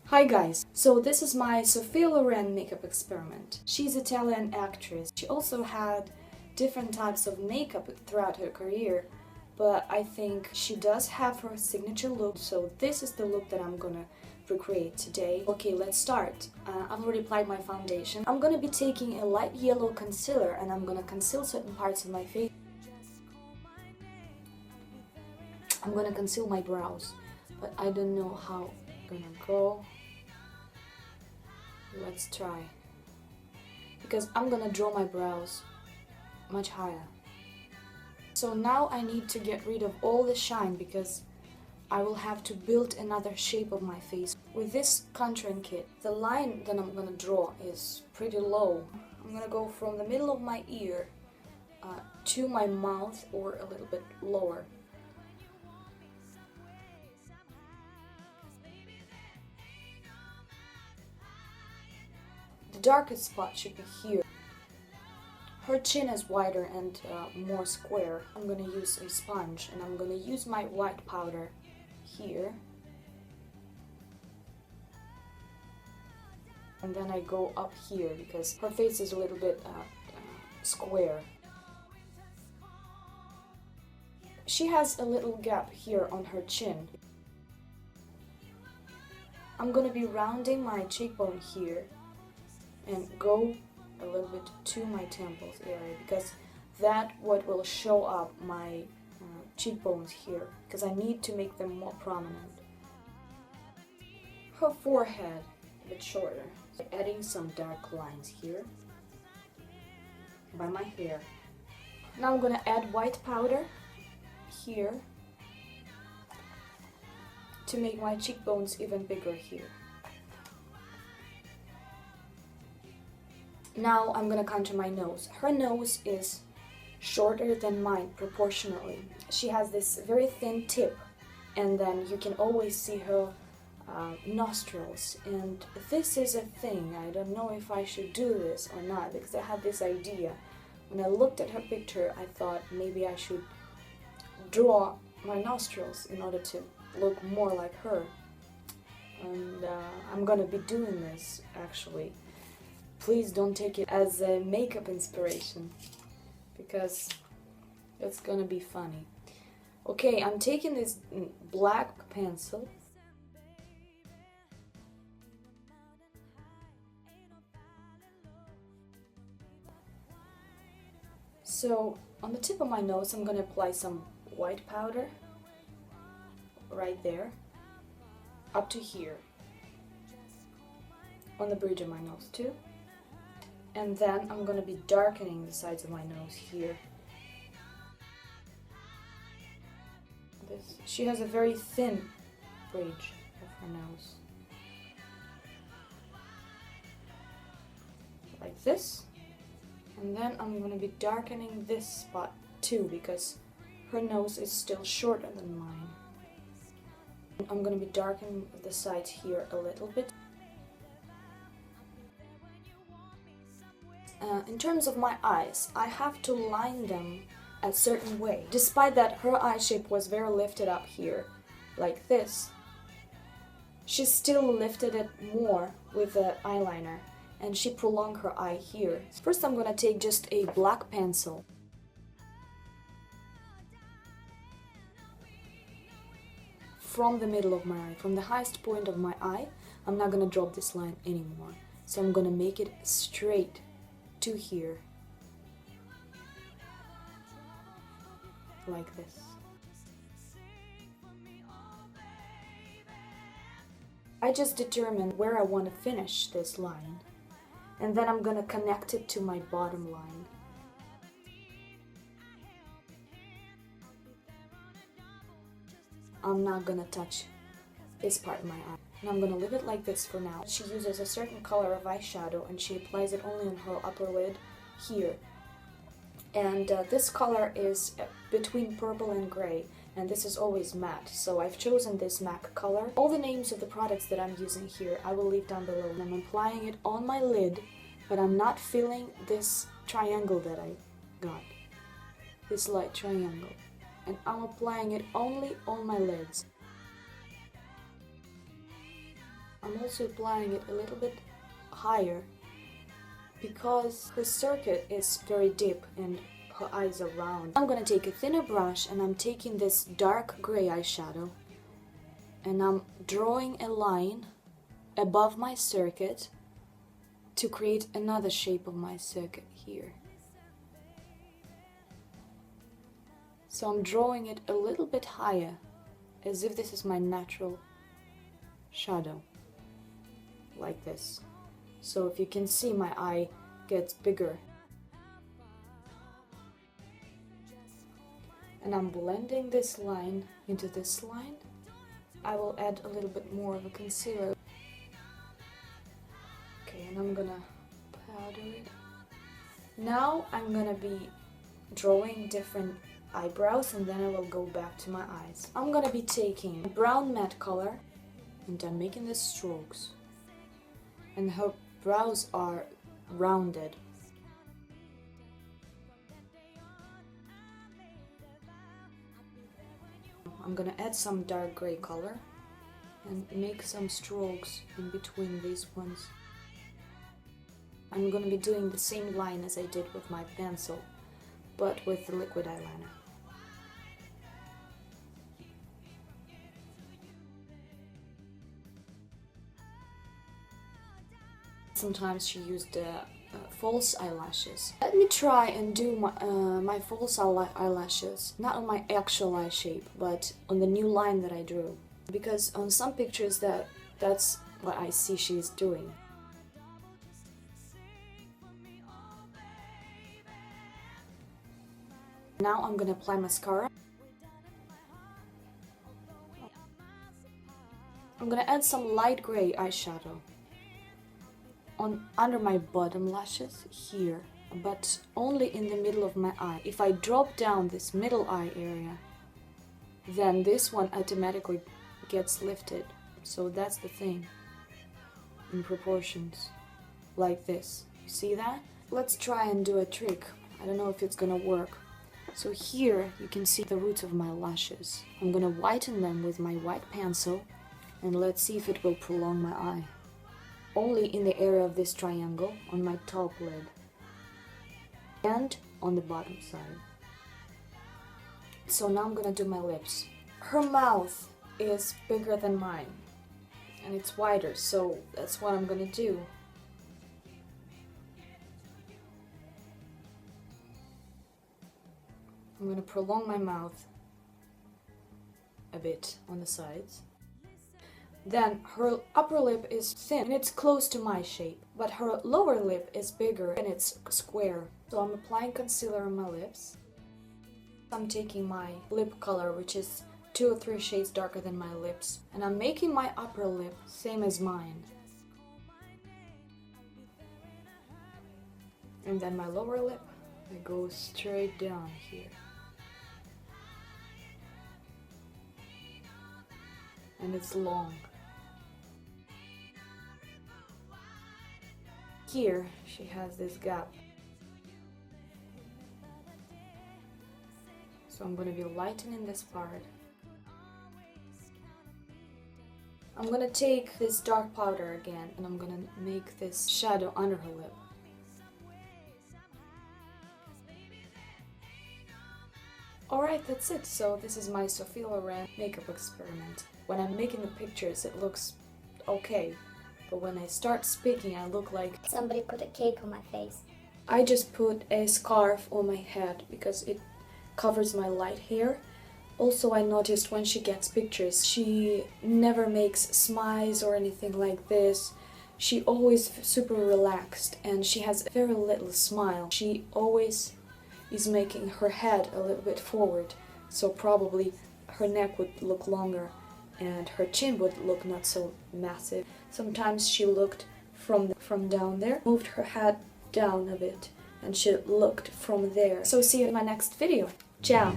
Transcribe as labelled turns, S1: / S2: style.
S1: Hi guys, so this is my Sophia Loren makeup experiment. She's an Italian actress. She also had different types of makeup throughout her career, but I think she does have her signature look, so this is the look that I'm gonna recreate today. Okay, let's start. I've already applied my foundation. I'm gonna be taking a light yellow concealer and I'm gonna conceal certain parts of my face. I'm gonna conceal my brows, but I don't know how I'm gonna go. Let's try, because I'm gonna draw my brows much higher. So now I need to get rid of all the shine because I will have to build another shape of my face. With this contouring kit, the line that I'm gonna draw is pretty low. I'm gonna go from the middle of my ear to my mouth or a little bit lower. The darkest spot should be here. Her chin is wider and more square. I'm gonna use a sponge and I'm gonna use my white powder here. And then I go up here because her face is a little bit square. She has a little gap here on her chin. I'm gonna be rounding my cheekbone here and go a little bit to my temples area because that what will show up my cheekbones here, because I need to make them more prominent. Her forehead a bit shorter, so adding some dark lines here by my hair. Now I'm gonna add white powder here to make my cheekbones even bigger here. Now I'm gonna contour my nose. Her nose is shorter than mine proportionally. She has this very thin tip and then you can always see her nostrils, and this is a thing. I don't know if I should do this or not because I had this idea. When I looked at her picture I thought maybe I should draw my nostrils in order to look more like her, and I'm gonna be doing this actually. Please don't take it as a makeup inspiration, because it's gonna be funny. Okay, I'm taking this black pencil. So, on the tip of my nose, I'm gonna apply some white powder right there, up to here, on the bridge of my nose too. And then I'm going to be darkening the sides of my nose here. She has a very thin bridge of her nose. Like this. And then I'm going to be darkening this spot too because her nose is still shorter than mine. I'm going to be darkening the sides here a little bit. In terms of my eyes, I have to line them a certain way. Despite that her eye shape was very lifted up here, like this, she still lifted it more with the eyeliner, and she prolonged her eye here. First I'm gonna take just a black pencil. From the middle of my eye, from the highest point of my eye, I'm not gonna drop this line anymore. So I'm gonna make it straight to here, like this. I just determined where I want to finish this line, and then I'm gonna connect it to my bottom line. I'm not gonna touch this part of my eye. And I'm gonna leave it like this for now. She uses a certain color of eyeshadow and she applies it only on her upper lid here. And this color is between purple and gray, and this is always matte, so I've chosen this MAC color. All the names of the products that I'm using here I will leave down below. And I'm applying it on my lid, but I'm not filling this triangle that I got, this light triangle, and I'm applying it only on my lids. I'm also applying it a little bit higher because her circuit is very deep and her eyes are round. I'm gonna take a thinner brush and I'm taking this dark gray eyeshadow and I'm drawing a line above my circuit to create another shape of my circuit here. So I'm drawing it a little bit higher, as if this is my natural shadow, like this. So if you can see, my eye gets bigger. And I'm blending this line into this line. I will add a little bit more of a concealer. Okay, and I'm gonna powder it. Now I'm gonna be drawing different eyebrows and then I will go back to my eyes. I'm gonna be taking brown matte color and I'm making the strokes. And her brows are rounded. I'm gonna add some dark gray color and make some strokes in between these ones. I'm gonna be doing the same line as I did with my pencil, but with the liquid eyeliner. Sometimes she used false eyelashes. Let me try and do my false eyelashes, not on my actual eye shape, but on the new line that I drew. Because on some pictures that's what I see she's doing. Now I'm gonna apply mascara. I'm gonna add some light gray eyeshadow under my bottom lashes here, but only in the middle of my eye. If I drop down this middle eye area, then this one automatically gets lifted. So that's the thing, in proportions, like this. You see that? Let's try and do a trick. I don't know if it's gonna work. So here you can see the roots of my lashes. I'm gonna whiten them with my white pencil and let's see if it will prolong my eye. Only in the area of this triangle on my top lid and on the bottom side. So now I'm gonna do my lips. Her mouth is bigger than mine and it's wider, so that's what I'm gonna do. I'm gonna prolong my mouth a bit on the sides. Then her upper lip is thin and it's close to my shape, but her lower lip is bigger and it's square. So I'm applying concealer on my lips. I'm taking my lip color, which is 2 or 3 shades darker than my lips, and I'm making my upper lip same as mine. And then my lower lip, I go straight down here. And it's long. Here she has this gap. So I'm going to be lightening this part. I'm going to take this dark powder again and I'm going to make this shadow under her lip. Alright, that's it. So this is my Sophia Loren makeup experiment. When I'm making the pictures it looks okay, but when I start speaking I look like
S2: somebody put a cake on my face.
S1: I just put a scarf on my head because it covers my light hair. Also, I noticed when she gets pictures she never makes smiles or anything like this. She always super relaxed and she has very little smile. She always is making her head a little bit forward, so probably her neck would look longer and her chin would look not so massive. Sometimes she looked from down there, moved her head down a bit, and she looked from there. So see you in my next video. Ciao!